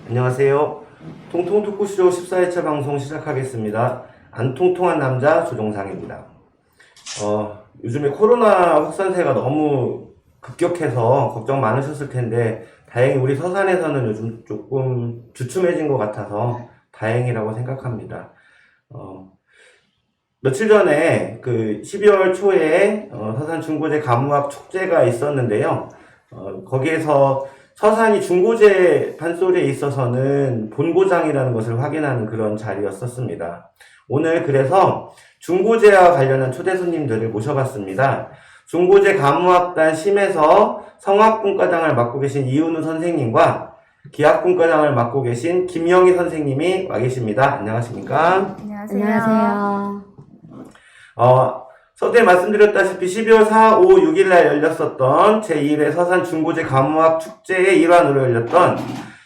안녕하세요. 통통 토크쇼 14회차 방송 시작하겠습니다. 안 통통한 남자 조종상입니다. 요즘에 코로나 확산세가 너무 급격해서 걱정 많으셨을 텐데 다행히 우리 서산에서는 요즘 조금 주춤해진 것 같아서 다행이라고 생각합니다. 며칠 전에 그 12월 초에 서산 중고제 가무학 축제가 있었는데요. 거기에서 서산이 중고제 판소리에 있어서는 본고장이라는 것을 확인하는 그런 자리였었습니다. 오늘 그래서 중고제와 관련한 초대 손님들을 모셔봤습니다. 중고제 가무학단 심에서 성악분과장을 맡고 계신 이은우 선생님과 기악분과장을 맡고 계신 김영희 선생님이 와 계십니다. 안녕하십니까? 안녕하세요. 서두에 말씀드렸다시피 12월 4, 5, 6일날 열렸었던 제1회 서산 중고제 가무학 축제의 일환으로 열렸던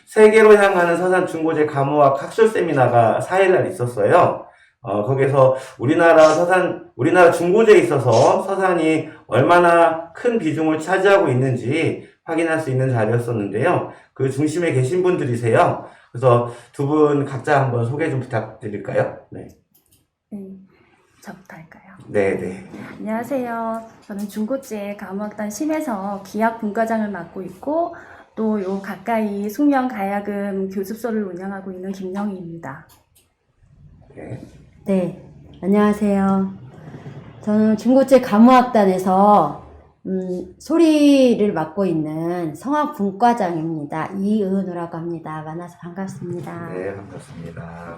세계로 향하는 서산 중고제 가무학 학술 세미나가 4일날 있었어요. 거기서 우리나라 중고제에 있어서 서산이 얼마나 큰 비중을 차지하고 있는지 확인할 수 있는 자리였었는데요. 그 중심에 계신 분들이세요. 그래서 두 분 각자 한번 소개 좀 부탁드릴까요? 네. 저부터 할까요? 네. 안녕하세요. 저는 중고제 가무학단 심에서 기악분과장을 맡고 있고 또 요 가까이 숙명 가야금 교습소를 운영하고 있는 김영희입니다. 네, 안녕하세요. 저는 중고제 가무학단에서 소리를 맡고 있는 성악분과장입니다. 이은우라고 합니다. 만나서 반갑습니다. 네, 반갑습니다.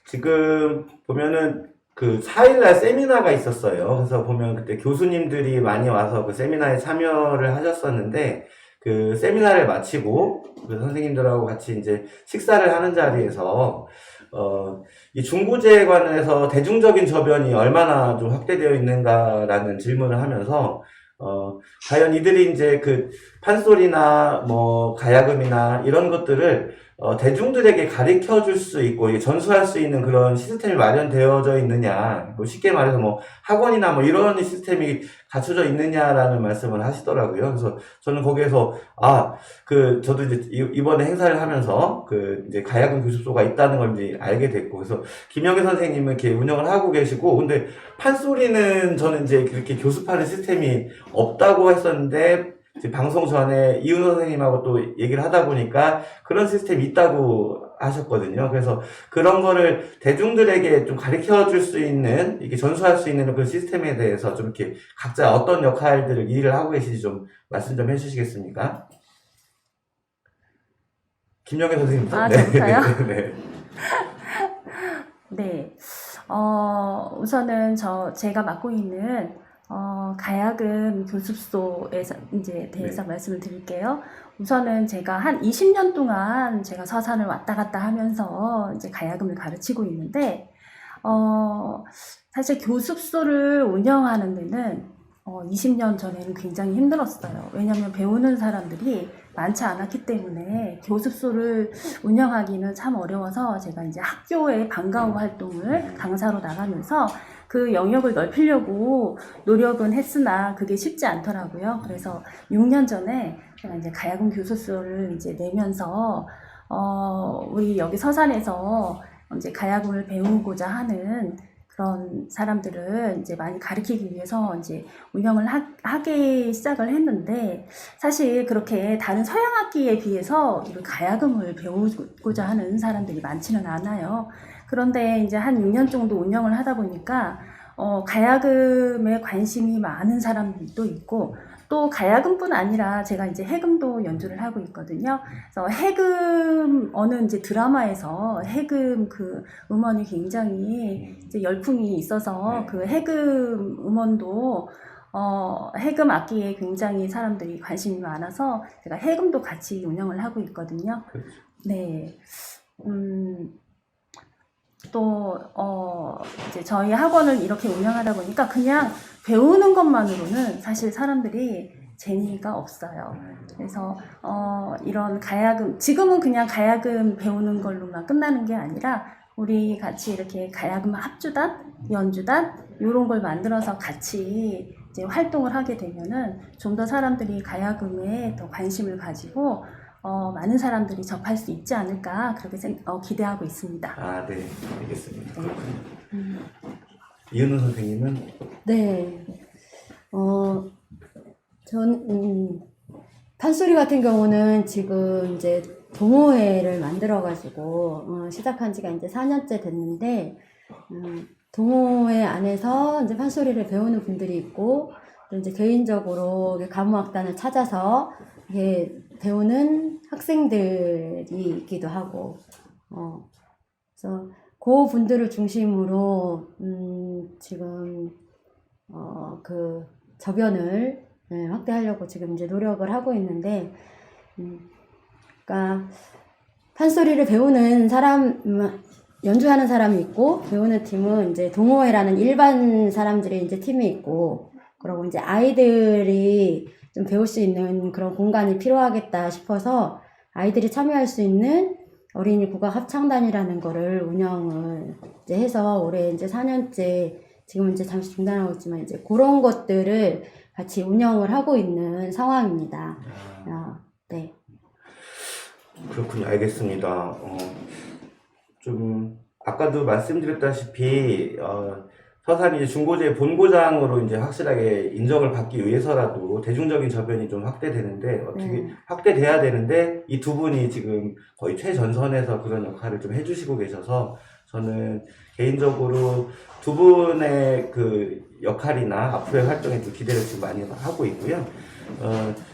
지금 보면은 그 4일날 세미나가 있었어요. 그래서 보면 그때 교수님들이 많이 와서 그 세미나에 참여를 하셨었는데, 그 세미나를 마치고 그 선생님들하고 같이 이제 식사를 하는 자리에서 이 중고제에 관해서 대중적인 저변이 얼마나 좀 확대되어 있는가라는 질문을 하면서 과연 이들이 이제 그 판소리나 뭐 가야금이나 이런 것들을 대중들에게 가르쳐 줄 수 있고 전수할 수 있는 그런 시스템이 마련되어져 있느냐, 뭐 쉽게 말해서 뭐 학원이나 뭐 이런 시스템이 갖춰져 있느냐라는 말씀을 하시더라고요. 그래서 저는 거기에서 저도 이제 이번에 행사를 하면서 그 이제 가야금 교습소가 있다는 걸 이제 알게 됐고, 그래서 김영애 선생님은 이렇게 운영을 하고 계시고, 근데 판소리는 저는 이제 그렇게 교습하는 시스템이 없다고 했었는데, 이제 방송 전에 이은호 선생님하고 또 얘기를 하다 보니까 그런 시스템이 있다고 하셨거든요. 그래서 그런 거를 대중들에게 좀 가르쳐 줄 수 있는, 이렇게 전수할 수 있는 그 시스템에 대해서 좀 이렇게 각자 어떤 역할들을 일을 하고 계시지 좀 말씀 좀 해주시겠습니까? 김영애 선생님부터. 저부터요? 네. 네. 우선은 제가 맡고 있는 가야금 교습소에서 이제 대해서 말씀을 드릴게요. 우선은 제가 한 20년 동안 제가 서산을 왔다 갔다 하면서 이제 가야금을 가르치고 있는데, 사실 교습소를 운영하는 데는 20년 전에는 굉장히 힘들었어요. 왜냐하면 배우는 사람들이 많지 않았기 때문에 교습소를 운영하기는 참 어려워서 제가 이제 학교의 방과후 활동을 강사로 나가면서 그 영역을 넓히려고 노력은 했으나 그게 쉽지 않더라고요. 그래서 6년 전에 제가 이제 가야금 교습소를 이제 내면서 우리 여기 서산에서 이제 가야금을 배우고자 하는 그런 사람들을 이제 많이 가르치기 위해서 이제 운영을 하기 시작을 했는데, 사실 그렇게 다른 서양 악기에 비해서 이 가야금을 배우고자 하는 사람들이 많지는 않아요. 그런데 이제 한 6년 정도 운영을 하다 보니까 가야금에 관심이 많은 사람들도 있고, 또 가야금뿐 아니라 제가 이제 해금도 연주를 하고 있거든요. 그래서 해금 어느 이제 드라마에서 해금 그 음원이 굉장히 이제 열풍이 있어서 그 해금 음원도 해금 악기에 굉장히 사람들이 관심이 많아서 제가 해금도 같이 운영을 하고 있거든요. 네. 또 이제 저희 학원을 이렇게 운영하다 보니까 그냥 배우는 것만으로는 사실 사람들이 재미가 없어요. 그래서 이런 가야금, 지금은 그냥 가야금 배우는 걸로만 끝나는 게 아니라 우리 같이 이렇게 가야금 합주단, 연주단 이런 걸 만들어서 같이 이제 활동을 하게 되면은 좀 더 사람들이 가야금에 더 관심을 가지고 많은 사람들이 접할 수 있지 않을까 그렇게 기대하고 있습니다. 아, 네, 알겠습니다. 네. 그렇군요. 이은우 선생님은? 네. 판소리 같은 경우는 지금 이제 동호회를 만들어가지고, 시작한 지가 이제 4년째 됐는데, 동호회 안에서 이제 판소리를 배우는 분들이 있고, 또 이제 개인적으로 가무악단을 찾아서 이게 배우는 학생들이 있기도 하고, 그래서 그 분들을 중심으로, 지금, 그 저변을 확대하려고 지금 이제 노력을 하고 있는데, 그러니까 판소리를 배우는 사람, 연주하는 사람이 있고, 배우는 팀은 이제 동호회라는 일반 사람들의 이제 팀이 있고, 그리고 이제 아이들이 좀 배울 수 있는 그런 공간이 필요하겠다 싶어서 아이들이 참여할 수 있는 어린이 국악 합창단이라는 거를 운영을 이제 해서 올해 이제 4년째, 지금은 이제 잠시 중단하고 있지만 이제 그런 것들을 같이 운영을 하고 있는 상황입니다. 네. 그렇군요. 알겠습니다. 좀, 아까도 말씀드렸다시피, 서산이 이제 중고제 본고장으로 이제 확실하게 인정을 받기 위해서라도 대중적인 저변이 좀 확대되는데, 어떻게 확대돼야 되는데, 이 두 분이 지금 거의 최전선에서 그런 역할을 좀 해주시고 계셔서, 저는 개인적으로 두 분의 그 역할이나 앞으로의 활동에 좀 기대를 지금 많이 하고 있고요.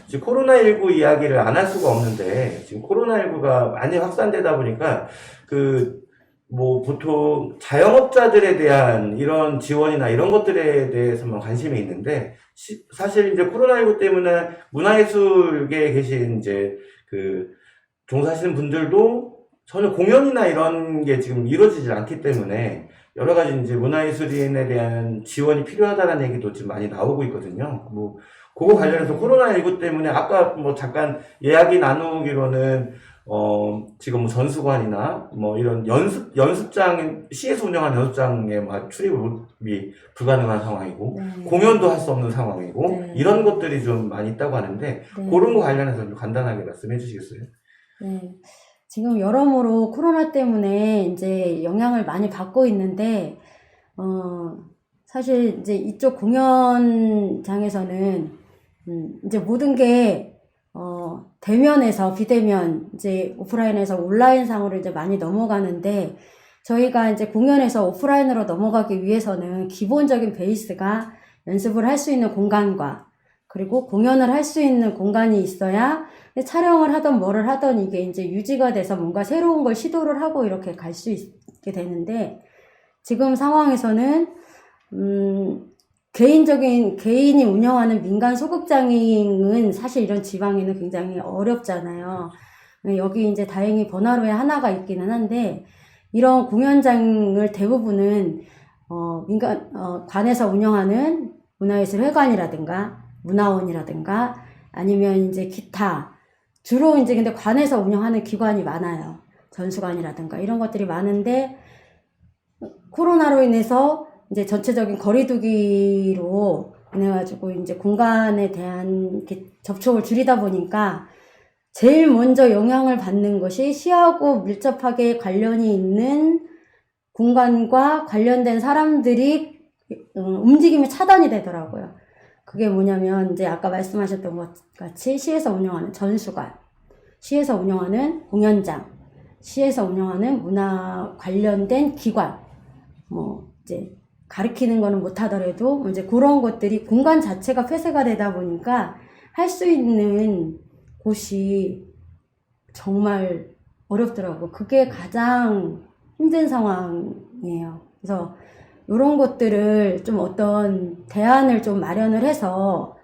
지금 코로나19 이야기를 안 할 수가 없는데, 지금 코로나19가 많이 확산되다 보니까, 보통 자영업자들에 대한 이런 지원이나 이런 것들에 대해서만 관심이 있는데, 사실 이제 코로나19 때문에 문화예술계에 계신 이제 종사하시는 분들도 전혀 공연이나 이런 게 지금 이루어지지 않기 때문에 여러 가지 이제 문화예술인에 대한 지원이 필요하다는 얘기도 지금 많이 나오고 있거든요. 그거 관련해서 코로나19 때문에 아까 잠깐 이야기 나누기로는 지금 전수관이나 이런 연습장, 시에서 운영하는 연습장에 출입이 불가능한 상황이고, 공연도 할 수 없는 상황이고, 이런 것들이 좀 많이 있다고 하는데, 그런 거 관련해서 좀 간단하게 말씀해 주시겠어요? 네. 지금 여러모로 코로나 때문에 이제 영향을 많이 받고 있는데, 사실 이제 이쪽 공연장에서는, 이제 모든 게, 대면에서 비대면, 이제 오프라인에서 온라인상으로 이제 많이 넘어가는데, 저희가 이제 공연에서 오프라인으로 넘어가기 위해서는 기본적인 베이스가 연습을 할 수 있는 공간과, 그리고 공연을 할 수 있는 공간이 있어야 촬영을 하던 뭐를 하던 이게 이제 유지가 돼서 뭔가 새로운 걸 시도를 하고 이렇게 갈 수 있게 되는데, 지금 상황에서는, 개인이 운영하는 민간 소극장은 사실 이런 지방에는 굉장히 어렵잖아요. 여기 이제 다행히 번화로에 하나가 있기는 한데, 이런 공연장을 대부분은, 관에서 운영하는 문화예술회관이라든가, 문화원이라든가, 아니면 이제 기타, 주로 이제 근데 관에서 운영하는 기관이 많아요. 전수관이라든가 이런 것들이 많은데, 코로나로 인해서 이제 전체적인 거리두기로 인해가지고 이제 공간에 대한 접촉을 줄이다 보니까 제일 먼저 영향을 받는 것이 시하고 밀접하게 관련이 있는 공간과 관련된 사람들이 움직임이 차단이 되더라고요. 그게 뭐냐면 이제 아까 말씀하셨던 것 같이 시에서 운영하는 전수관, 시에서 운영하는 공연장, 시에서 운영하는 문화 관련된 기관, 이제 가르치는 거는 못하더라도 이제 그런 것들이 공간 자체가 폐쇄가 되다 보니까 할 수 있는 곳이 정말 어렵더라고요. 그게 가장 힘든 상황이에요. 그래서 이런 것들을 좀 어떤 대안을 좀 마련을 해서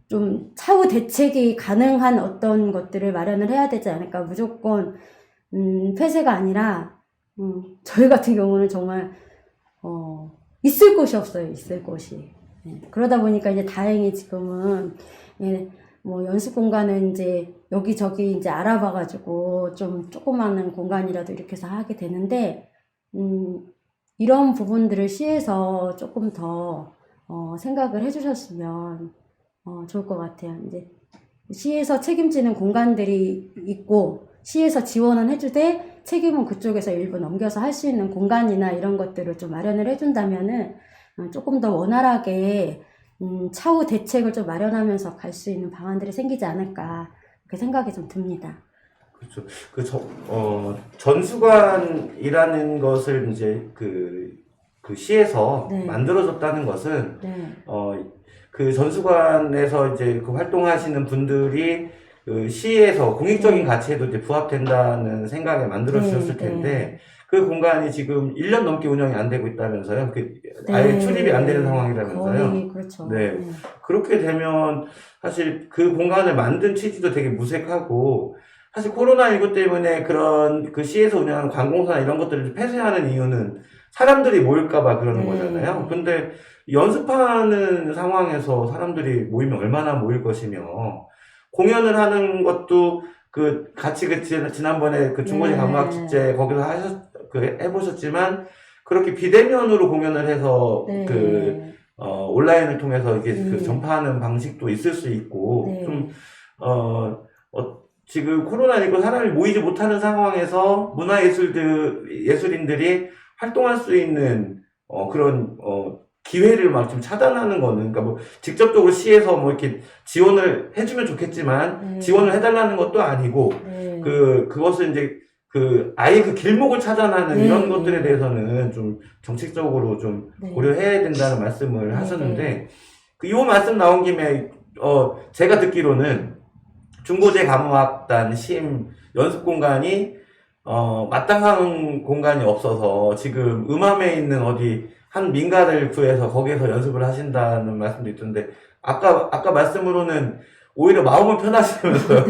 좀 차후 대책이 가능한 어떤 것들을 마련을 해야 되지 않을까. 무조건 폐쇄가 아니라 저희 같은 경우는 정말 있을 곳이 없어요. 있을 곳이. 그러다 보니까 이제 다행히 지금은 연습 공간은 이제 여기저기 이제 알아봐가지고 좀 조그마한 공간이라도 이렇게 해서 하게 되는데, 이런 부분들을 시에서 조금 더 생각을 해주셨으면 좋을 것 같아요. 이제 시에서 책임지는 공간들이 있고 시에서 지원은 해주되 책임은 그쪽에서 일부 넘겨서 할 수 있는 공간이나 이런 것들을 좀 마련을 해준다면은 조금 더 원활하게 차후 대책을 좀 마련하면서 갈 수 있는 방안들이 생기지 않을까 그렇게 생각이 좀 듭니다. 그렇죠. 전수관이라는 것을 이제 그 시에서 네. 만들어졌다는 것은, 네, 그 전수관에서 이제 그 활동하시는 분들이 그 시에서 공익적인 네. 가치에도 이제 부합된다는 생각에 만들어졌을 네, 텐데, 네. 그 공간이 지금 1년 넘게 운영이 안 되고 있다면서요? 아예 네, 출입이 안 되는 상황이라면서요? 거의 그렇죠. 네. 네. 그렇게 되면 사실 그 공간을 만든 취지도 되게 무색하고, 사실 코로나19 때문에 그런 그 시에서 운영하는 관공서나 이런 것들을 폐쇄하는 이유는 사람들이 모일까봐 그러는 네. 거잖아요. 근데 연습하는 상황에서 사람들이 모이면 얼마나 모일 것이며, 공연을 하는 것도 같이 지난번에 그 중고지 네. 관광 축제 거기서 해보셨지만, 그렇게 비대면으로 공연을 해서 네. 온라인을 통해서 이게 네. 전파하는 방식도 있을 수 있고, 네. 좀, 지금 코로나19 사람이 모이지 못하는 상황에서 예술인들이 활동할 수 있는, 그런, 기회를 막 좀 차단하는 거는, 그러니까 뭐, 직접적으로 시에서 뭐 이렇게 지원을 해주면 좋겠지만, 네. 지원을 해달라는 것도 아니고, 네. 그것을 이제, 아예 그 길목을 차단하는 네. 이런 것들에 네. 대해서는 좀 정책적으로 좀 네. 고려해야 된다는 말씀을 네. 하셨는데, 요 말씀 나온 김에, 제가 듣기로는 중고제 가무악단 심 연습 공간이, 마땅한 공간이 없어서 지금 음암에 있는 어디 한 민가를 구해서 거기에서 연습을 하신다는 말씀도 있던데, 아까 말씀으로는 오히려 마음은 편하시면서요.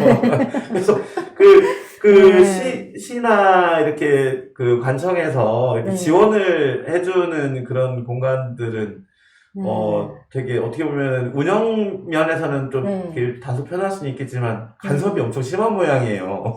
그래서 네. 시나 이렇게 관청에서 이렇게 네. 지원을 해주는 그런 공간들은, 네. 되게 어떻게 보면 운영 면에서는 좀 네. 이렇게 다소 편할 수는 있겠지만 간섭이 엄청 심한 모양이에요.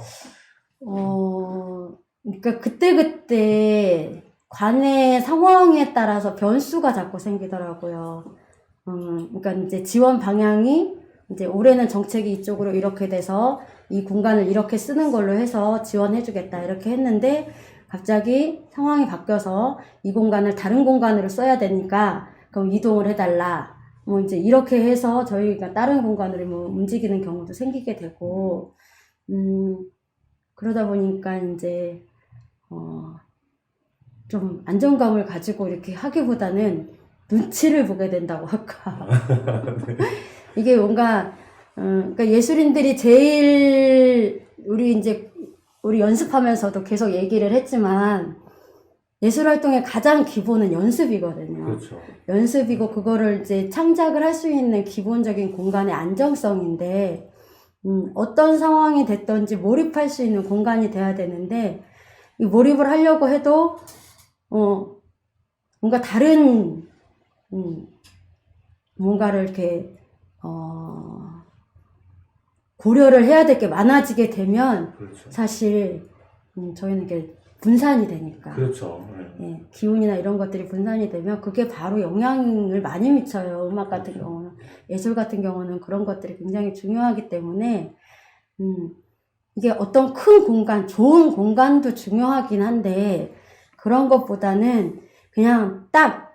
그러니까 그때그때 관의 상황에 따라서 변수가 자꾸 생기더라고요. 그러니까 이제 지원 방향이 이제 올해는 정책이 이쪽으로 이렇게 돼서 이 공간을 이렇게 쓰는 걸로 해서 지원해주겠다 이렇게 했는데 갑자기 상황이 바뀌어서 이 공간을 다른 공간으로 써야 되니까 그럼 이동을 해달라. 뭐 이제 이렇게 해서 저희가 다른 공간으로 뭐 움직이는 경우도 생기게 되고, 그러다 보니까 이제 좀 안정감을 가지고 이렇게 하기보다는 눈치를 보게 된다고 할까. 이게 뭔가 그러니까 예술인들이 제일 우리 연습하면서도 계속 얘기를 했지만 예술 활동의 가장 기본은 연습이거든요. 그렇죠. 연습이고 그거를 이제 창작을 할 수 있는 기본적인 공간의 안정성인데 어떤 상황이 됐든지 몰입할 수 있는 공간이 돼야 되는데 이 몰입을 하려고 해도 뭔가 다른 뭔가를 이렇게 고려를 해야 될 게 많아지게 되면 그렇죠. 사실 저희는 이게 분산이 되니까 그렇죠. 예, 기운이나 이런 것들이 분산이 되면 그게 바로 영향을 많이 미쳐요. 음악 같은 그렇죠. 경우는 예술 같은 경우는 그런 것들이 굉장히 중요하기 때문에 이게 어떤 큰 공간, 좋은 공간도 중요하긴 한데 그런 것보다는 그냥 딱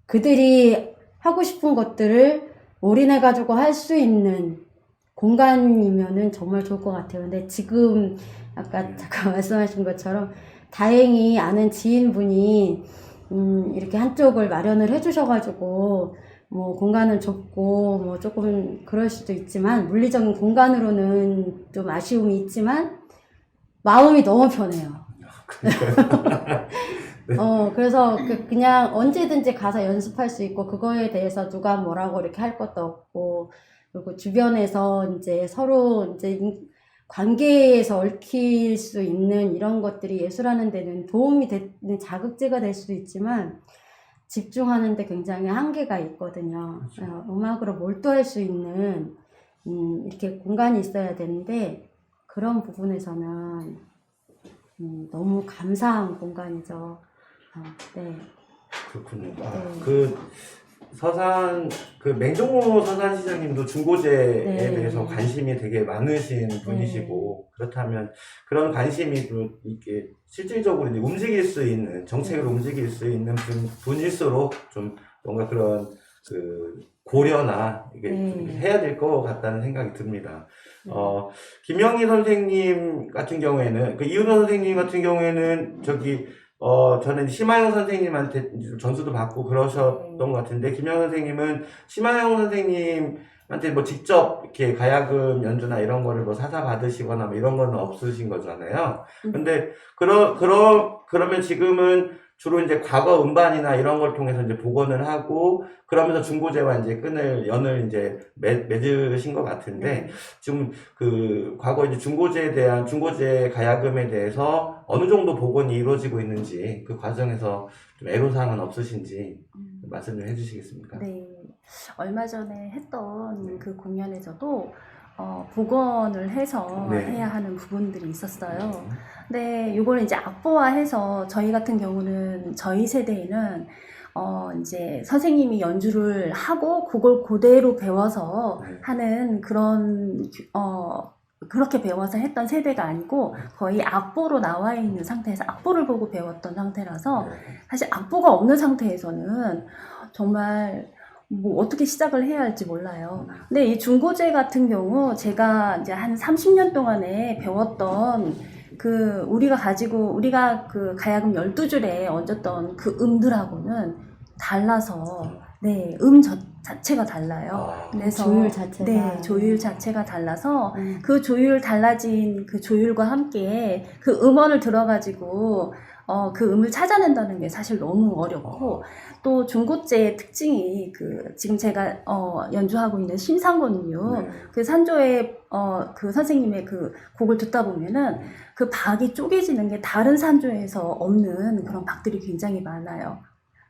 그들이 하고 싶은 것들을 올인해가지고 할 수 있는 공간이면은 정말 좋을 것 같아요. 근데 지금 아까 잠깐 말씀하신 것처럼 다행히 아는 지인분이 이렇게 한쪽을 마련을 해주셔가지고 뭐 공간은 좁고 뭐 조금 그럴 수도 있지만 물리적인 공간으로는 좀 아쉬움이 있지만 마음이 너무 편해요. 그래서 그냥 언제든지 가서 연습할 수 있고 그거에 대해서 누가 뭐라고 이렇게 할 것도 없고 그리고 주변에서 이제 서로 이제 관계에서 얽힐 수 있는 이런 것들이 예술하는 데는 도움이 되는 자극제가 될 수도 있지만 집중하는데 굉장히 한계가 있거든요. 그렇죠. 음악으로 몰두할 수 있는 이렇게 공간이 있어야 되는데 그런 부분에서는 너무 감사한 공간이죠. 네. 그렇군요. 네. 서산 그 맹종호 서산시장님도 중고제에 네. 대해서 관심이 되게 많으신 분이시고 그렇다면 그런 관심이 또 이렇게 실질적으로 이제 움직일 수 있는 정책을 움직일 수 있는 분일수록 좀 뭔가 그런 그 고려나 이게 좀 해야 될 것 같다는 생각이 듭니다. 김영희 선생님 같은 경우에는 그 이은호 선생님 같은 경우에는 저는 심하영 선생님한테 전수도 받고 그러셨던 것 같은데, 김영 선생님은 심하영 선생님한테 뭐 직접 이렇게 가야금 연주나 이런 거를 뭐 사사 받으시거나 뭐 이런 거는 없으신 거잖아요. 근데, 그러면 지금은 주로 이제 과거 음반이나 이런 걸 통해서 이제 복원을 하고, 그러면서 중고제와 이제 연을 이제 맺으신 것 같은데, 지금 그 과거 이제 중고제 가야금에 대해서 어느 정도 복원이 이루어지고 있는지 그 과정에서 좀 애로사항은 없으신지 말씀 좀 해주시겠습니까? 네, 얼마 전에 했던 그 공연에서도 복원을 해서 네. 해야 하는 부분들이 있었어요. 근데 이걸 이제 악보화해서 저희 같은 경우는 저희 세대에는 이제 선생님이 연주를 하고 그걸 그대로 배워서 네. 하는 그런 그렇게 배워서 했던 세대가 아니고 거의 악보로 나와 있는 상태에서 악보를 보고 배웠던 상태라서 사실 악보가 없는 상태에서는 정말 뭐 어떻게 시작을 해야 할지 몰라요. 근데 이 중고제 같은 경우 제가 이제 한 30년 동안에 배웠던 우리가 그 가야금 12줄에 얹었던 그 음들하고는 달라서 네, 자체가 달라요. 그래서 조율 자체가. 네, 조율 자체가 달라서 그 달라진 그 조율과 함께 그 음원을 들어가지고 그 음을 찾아낸다는 게 사실 너무 어렵고 또 중고제의 특징이 지금 제가 연주하고 있는 심상곤은요. 네. 그 산조의 그 선생님의 그 곡을 듣다 보면은 그 박이 쪼개지는 게 다른 산조에서 없는 그런 박들이 굉장히 많아요.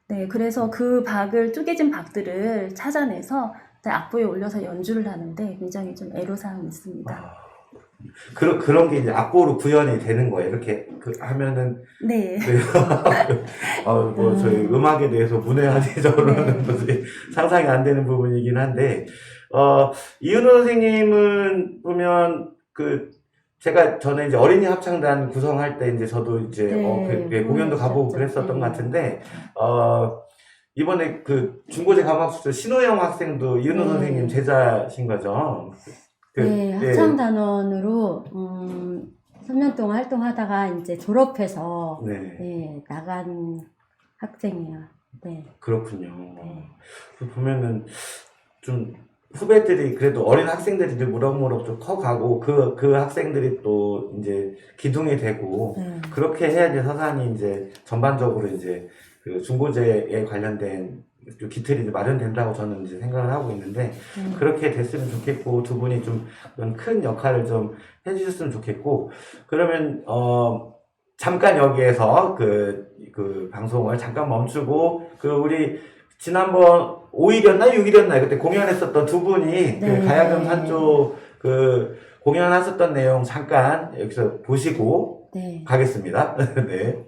네, 그래서 그 쪼개진 박들을 찾아내서 악보에 올려서 연주를 하는데 굉장히 좀 애로사항이 있습니다. 그런 게 이제 악보로 구현이 되는 거예요. 이렇게 하면은 네. 저희 음악에 대해서 문외한의적으로는 도저히 상상이 안 되는 부분이긴 한데, 이은호 선생님은 보면 제가 전에 이제 어린이 합창단 구성할 때 이제 저도 이제 공연도 가보고 그랬었던 것 같은데, 이번에 중고제 가마학습 신호영 학생도 이은호 선생님 제자신 거죠? 네, 합창단원으로 3년 동안 활동하다가 이제 졸업해서 나간 학생이에요. 네. 그렇군요. 보면은 좀 후배들이 그래도 어린 학생들이 이제 무럭무럭 좀 커가고 그 학생들이 또 이제 기둥이 되고 그렇게 해야지 서산이 이제 전반적으로 이제 그 중고제에 관련된 기틀이 마련된다고 저는 이제 생각을 하고 있는데 그렇게 됐으면 좋겠고 두 분이 좀 큰 역할을 좀 해주셨으면 좋겠고 그러면 잠깐 여기에서 그 방송을 잠깐 멈추고 우리 지난번 5일이었나 6일이었나 그때 공연했었던 두 분이 그 가야금 산조 공연하셨던 내용 잠깐 여기서 보시고 가겠습니다. 네.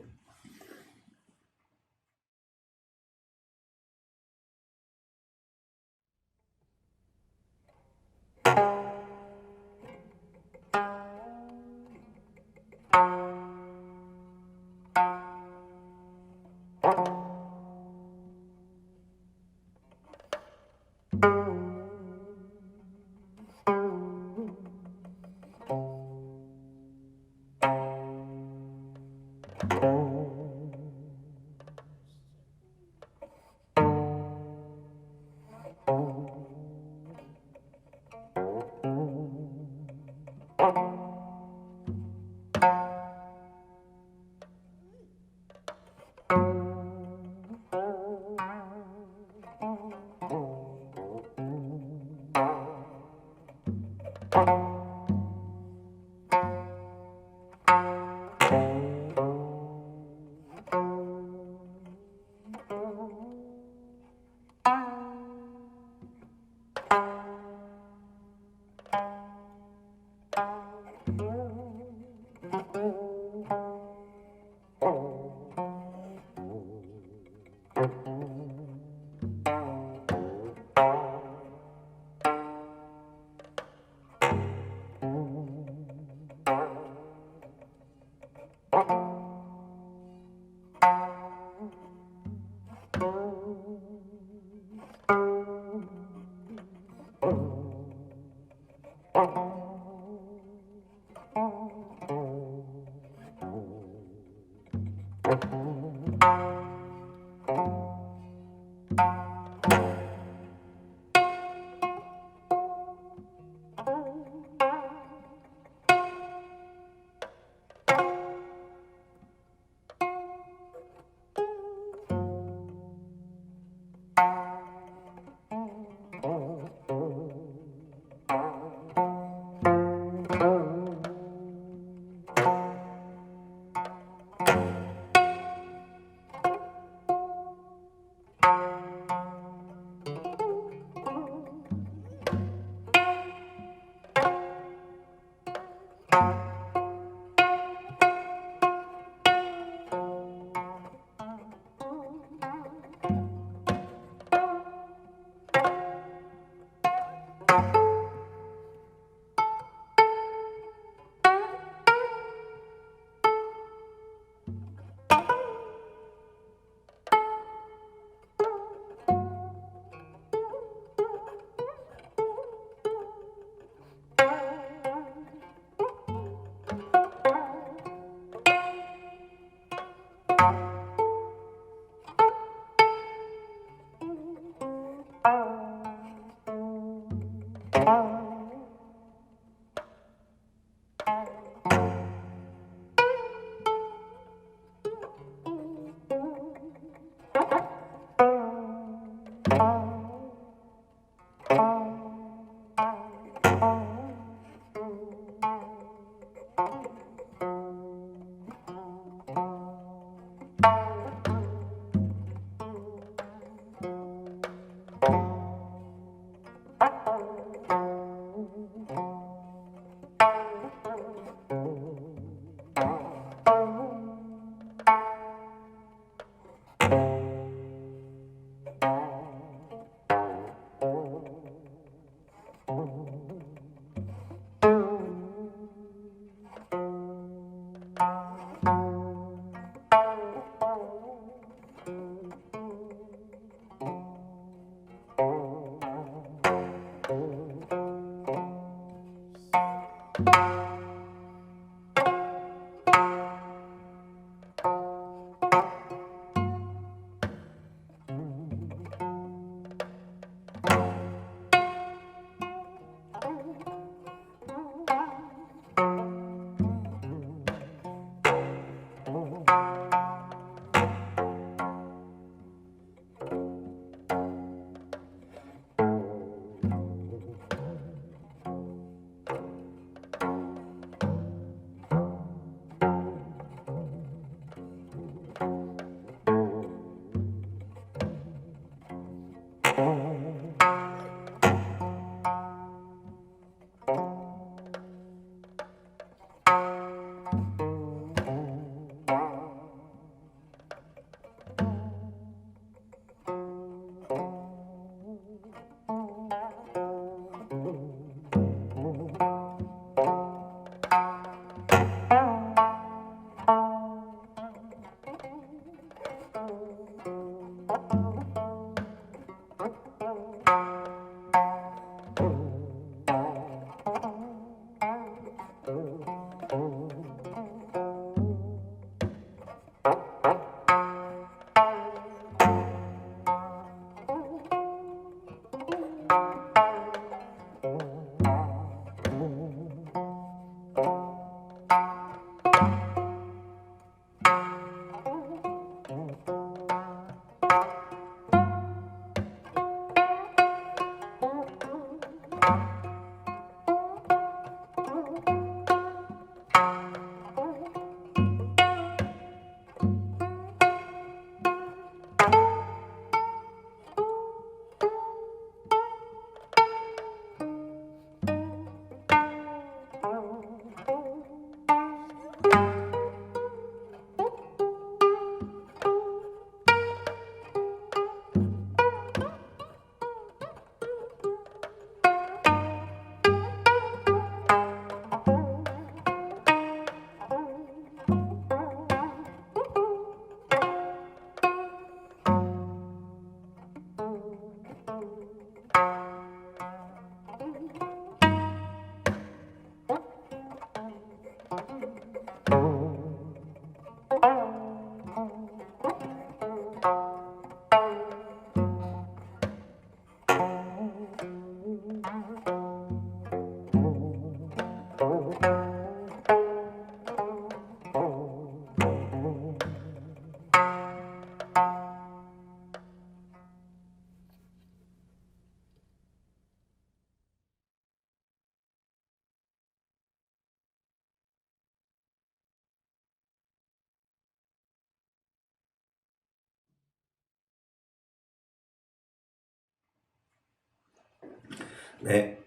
네,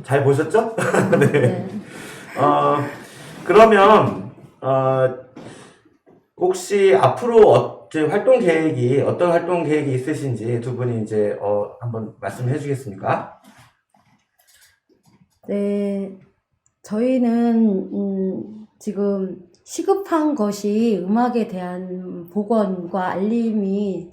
잘 보셨죠? 네. 네. 그러면, 혹시 앞으로 어떤 활동 계획이 있으신지 두 분이 이제, 한번 말씀해 주겠습니까? 네, 저희는 지금 시급한 것이 음악에 대한 복원과 알림이,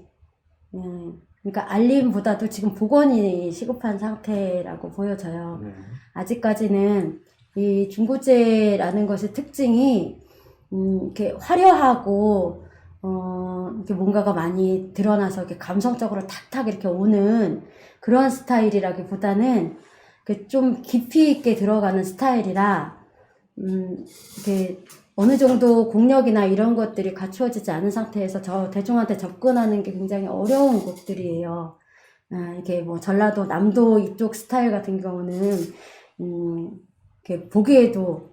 그러니까 알림보다도 지금 복원이 시급한 상태라고 보여져요. 네. 아직까지는 이 중고재라는 것의 특징이 이렇게 화려하고 이렇게 뭔가가 많이 드러나서 이렇게 감성적으로 탁탁 이렇게 오는 그런 스타일이라기보다는 그 좀 깊이 있게 들어가는 스타일이라, 이렇게 어느 정도 공력이나 이런 것들이 갖추어지지 않은 상태에서 저 대중한테 접근하는 게 굉장히 어려운 곡들이에요. 이렇게 뭐 전라도, 남도 이쪽 스타일 같은 경우는, 이렇게 보기에도,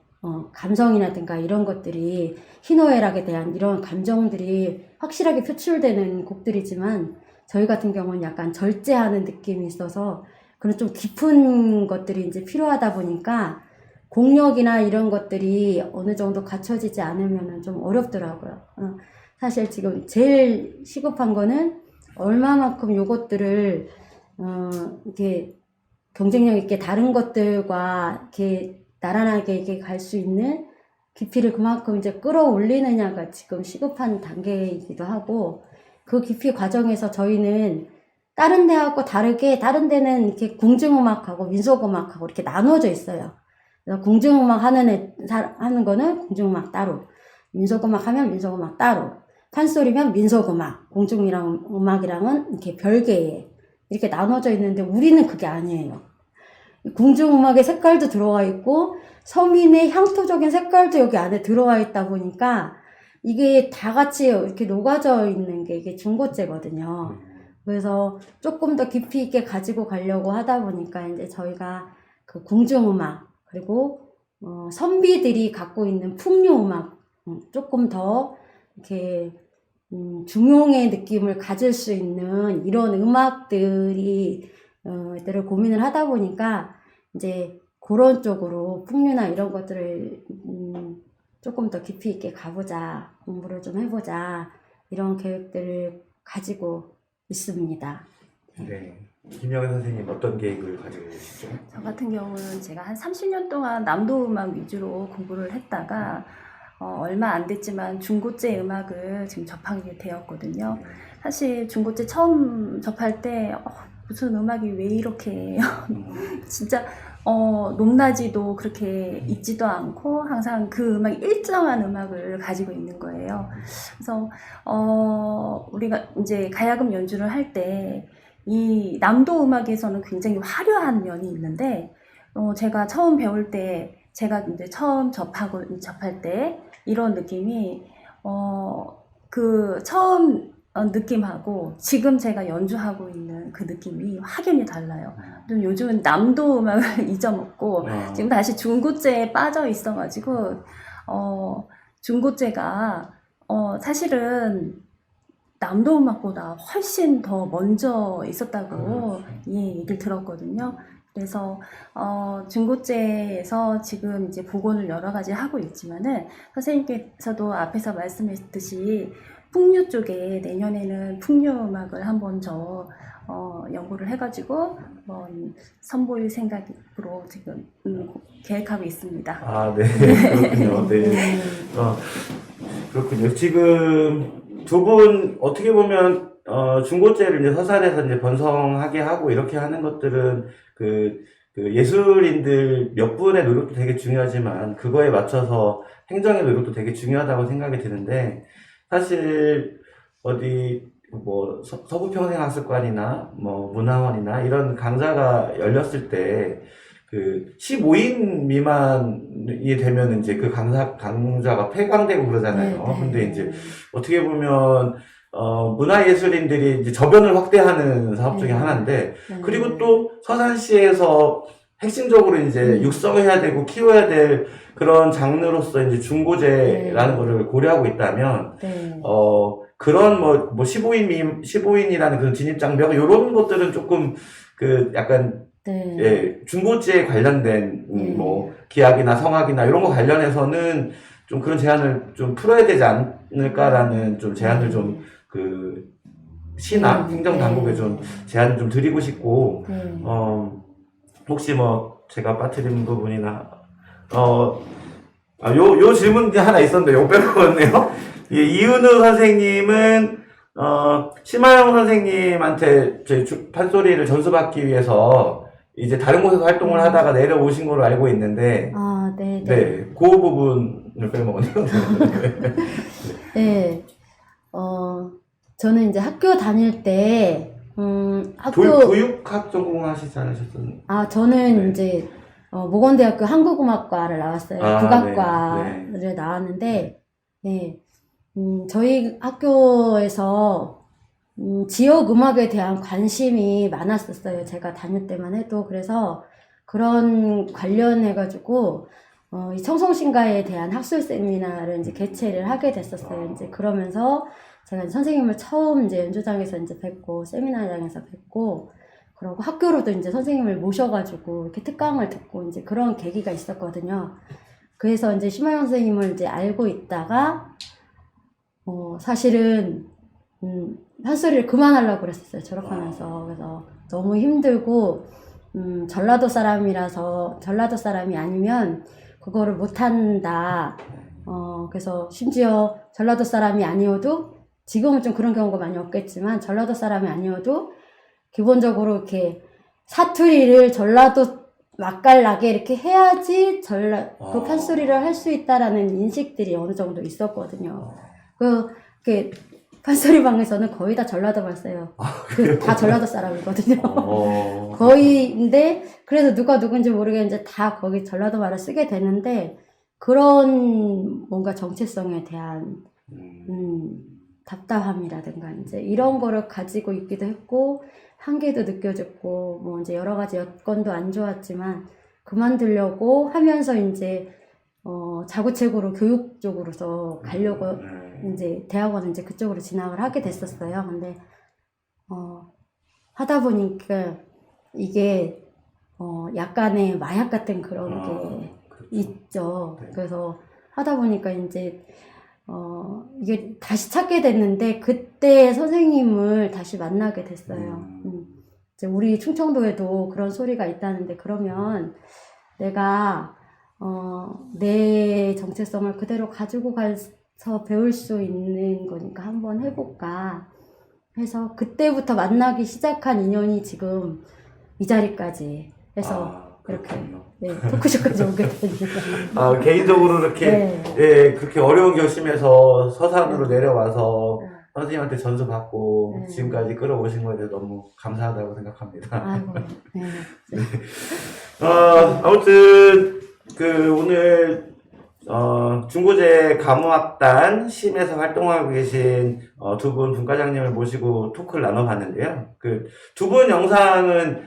감성이라든가 이런 것들이, 희노애락에 대한 이런 감정들이 확실하게 표출되는 곡들이지만, 저희 같은 경우는 약간 절제하는 느낌이 있어서, 그런 좀 깊은 것들이 이제 필요하다 보니까, 공력이나 이런 것들이 어느 정도 갖춰지지 않으면 좀 어렵더라고요. 사실 지금 제일 시급한 거는 얼마만큼 요것들을, 이렇게 경쟁력 있게 다른 것들과 이렇게 나란하게 이렇게 갈 수 있는 깊이를 그만큼 이제 끌어올리느냐가 지금 시급한 단계이기도 하고, 그 깊이 과정에서 저희는 다른 데하고 다르게, 다른 데는 이렇게 궁중음악하고 민속음악하고 이렇게 나눠져 있어요. 그래서 궁중음악 하는 거는 궁중음악 따로, 민속음악 하면 민속음악 따로, 판소리면 민속음악, 궁중음악이랑은 이렇게 별개의 이렇게 나눠져 있는데 우리는 그게 아니에요. 궁중음악의 색깔도 들어와 있고 서민의 향토적인 색깔도 여기 안에 들어와 있다 보니까 이게 다 같이 이렇게 녹아져 있는 게 이게 중고재거든요. 그래서 조금 더 깊이 있게 가지고 가려고 하다 보니까 이제 저희가 그 궁중음악 그리고 선비들이 갖고 있는 풍류음악 조금 더 이렇게 중용의 느낌을 가질 수 있는 이런 음악들이 들을 고민을 하다 보니까 이제 그런 쪽으로 풍류나 이런 것들을 조금 더 깊이 있게 가보자, 공부를 좀 해보자 이런 계획들을 가지고 있습니다. 네. 김영애 선생님 어떤 계획을 가지고 계시죠? 저 같은 경우는 제가 한 30년 동안 남도 음악 위주로 공부를 했다가 얼마 안 됐지만 중고재 음악을 지금 접하게 되었거든요. 사실 중고재 처음 접할 때 무슨 음악이 왜 이렇게 진짜 높낮이도 그렇게 있지도 않고 항상 그 음악이 일정한 음악을 가지고 있는 거예요. 그래서 우리가 이제 가야금 연주를 할 때 이 남도 음악에서는 굉장히 화려한 면이 있는데 제가 처음 배울 때 제가 이제 처음 접할 때 이런 느낌이 그 처음 느낌하고 지금 제가 연주하고 있는 그 느낌이 확연히 달라요. 요즘은 남도 음악을 잊어먹고 지금 다시 중고재에 빠져 있어가지고 중고재가 사실은 남도 음악보다 훨씬 더 먼저 있었다고 얘기를 들었거든요. 그래서 중고재에서 지금 이제 복원을 여러 가지 하고 있지만은 선생님께서도 앞에서 말씀했듯이 풍류 쪽에 내년에는 풍류 음악을 한번 더 연구를 해가지고 선보일 생각으로 지금 계획하고 있습니다. 아, 네. 그렇군요. 네. 그렇군요. 지금 두 분 어떻게 보면 중고재를 이제 서산에서 이제 번성하게 하고 이렇게 하는 것들은 그 예술인들 몇 분의 노력도 되게 중요하지만 그거에 맞춰서 행정의 노력도 되게 중요하다고 생각이 드는데 사실 어디 뭐 서부평생학습관이나 뭐 문화원이나 이런 강좌가 열렸을 때 그 15인 미만이 되면 이제 그 강좌가 폐광되고 그러잖아요. 네, 네. 근데 이제 어떻게 보면 문화예술인들이 이제 저변을 확대하는 사업 중에 하나인데 그리고 또 서산시에서 핵심적으로 이제 육성해야 되고 키워야 될 그런 장르로서 이제 중고재라는 거를 고려하고 있다면 그런 뭐 15인이라는 그런 진입장벽 이런 것들은 조금 그 약간 예, 중고재에 관련된 뭐 기악이나 성악이나 이런 거 관련해서는 좀 그런 제한을 좀 풀어야 되지 않을까라는 좀 제안을 좀 그 시나 행정당국에 좀 제안을 좀 드리고 싶고 혹시 뭐 제가 빠뜨린 부분이나 요 질문이 하나 있었는데 요 빼먹었네요. 예, 이은우 선생님은 심하영 선생님한테 저희 판소리를 전수받기 위해서 이제 다른 곳에서 활동을 하다가 내려오신 걸로 알고 있는데 네, 그 부분을 빼먹었네요. 네, 저는 이제 학교 다닐 때 학교, 교육학 전공하시지 않으셨었나요? 저는 네. 이제, 모건대학교 한국음악과를 나왔어요. 아, 국악과를 네. 나왔는데, 네. 저희 학교에서, 지역 음악에 대한 관심이 많았었어요. 제가 다닐 때만 해도. 그래서 그런 관련해가지고, 이 청송신가에 대한 학술 세미나를 이제 개최를 하게 됐었어요. 이제 그러면서 제가 이제 선생님을 처음 이제 연주장에서 이제 뵙고, 세미나장에서 뵙고, 그러고 학교로도 이제 선생님을 모셔가지고 이렇게 특강을 듣고 이제 그런 계기가 있었거든요. 그래서 이제 심하영 선생님을 이제 알고 있다가, 사실은, 판소리를 그만하려고 그랬었어요. 졸업하면서. 그래서 너무 힘들고, 전라도 사람이 아니면 그거를 못한다. 그래서 심지어 전라도 사람이 아니어도, 지금은 좀 그런 경우가 많이 없겠지만, 전라도 사람이 아니어도, 기본적으로 이렇게 사투리를 전라도 맛깔나게 이렇게 해야지 그 판소리를 할 수 있다라는 인식들이 어느 정도 있었거든요. 이렇게 판소리방에서는 거의 다 전라도말 써요. 다 전라도 사람이거든요. 거의인데, 그래서 누가 누군지 모르겠는데 다 거기 전라도 말을 쓰게 되는데, 그런 뭔가 정체성에 대한, 답답함이라든가, 이제 이런 거를 가지고 있기도 했고, 한계도 느껴졌고, 뭐 이제 여러 가지 여건도 안 좋았지만, 그만두려고 하면서 이제, 자구책으로 교육 쪽으로서 가려고 이제 대학원은 이제 그쪽으로 진학을 하게 됐었어요. 근데, 하다 보니까 이게, 약간의 마약 같은 그런 게 그렇죠. 있죠. 네. 그래서 하다 보니까 이제, 이게 다시 찾게 됐는데, 그때 선생님을 다시 만나게 됐어요. 이제 우리 충청도에도 그런 소리가 있다는데, 그러면 내가, 내 정체성을 그대로 가지고 가서 배울 수 있는 거니까 한번 해볼까 해서, 그때부터 만나기 시작한 인연이 지금 이 자리까지 해서, 이렇게, 네, 토크쇼까지 오게 됐네요. 개인적으로 이렇게, 네. 예, 그렇게 어려운 결심에서 서산으로 내려와서 선생님한테 전수 받고 네. 지금까지 끌어오신 거에 대해 너무 감사하다고 생각합니다. 아이고, 네. 아무튼, 오늘, 중고제 가무악단 심에서 활동하고 계신, 두 분 분과장님을 모시고 토크를 나눠봤는데요. 두 분 영상은,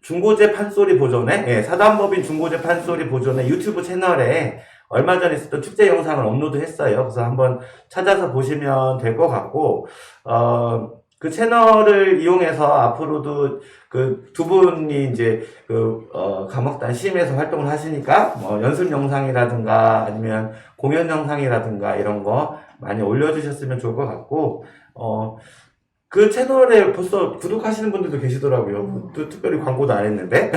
중고제 판소리 보존회, 예, 사단법인 중고제 판소리 보존회 유튜브 채널에 얼마 전에 있었던 축제 영상을 업로드 했어요. 그래서 한번 찾아서 보시면 될 것 같고, 그 채널을 이용해서 앞으로도 두 분이 이제 감옥단 심에서 활동을 하시니까 연습 영상이라든가 아니면 공연 영상이라든가 이런 거 많이 올려주셨으면 좋을 것 같고, 그 채널에 벌써 구독하시는 분들도 계시더라고요. 또 특별히 광고도 안 했는데.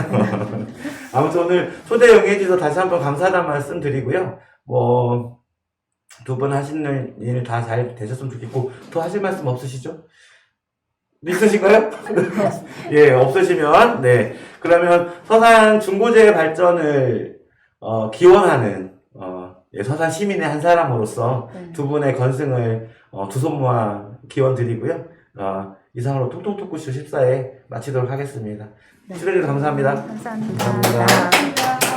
아무튼 오늘 초대 응해주셔서 다시 한번 감사하다는 말씀 드리고요. 두 분 하시는 일 다 잘 되셨으면 좋겠고, 더 하실 말씀 없으시죠? 있으신가요? 예, 없으시면, 네. 그러면 서산 중고제 발전을, 기원하는, 예, 서산 시민의 한 사람으로서 두 분의 건승을, 두 손 모아 기원 드리고요. 이상으로 통통토크쇼 14회 마치도록 하겠습니다. 출연해주셔서 감사합니다. 감사합니다. 감사합니다.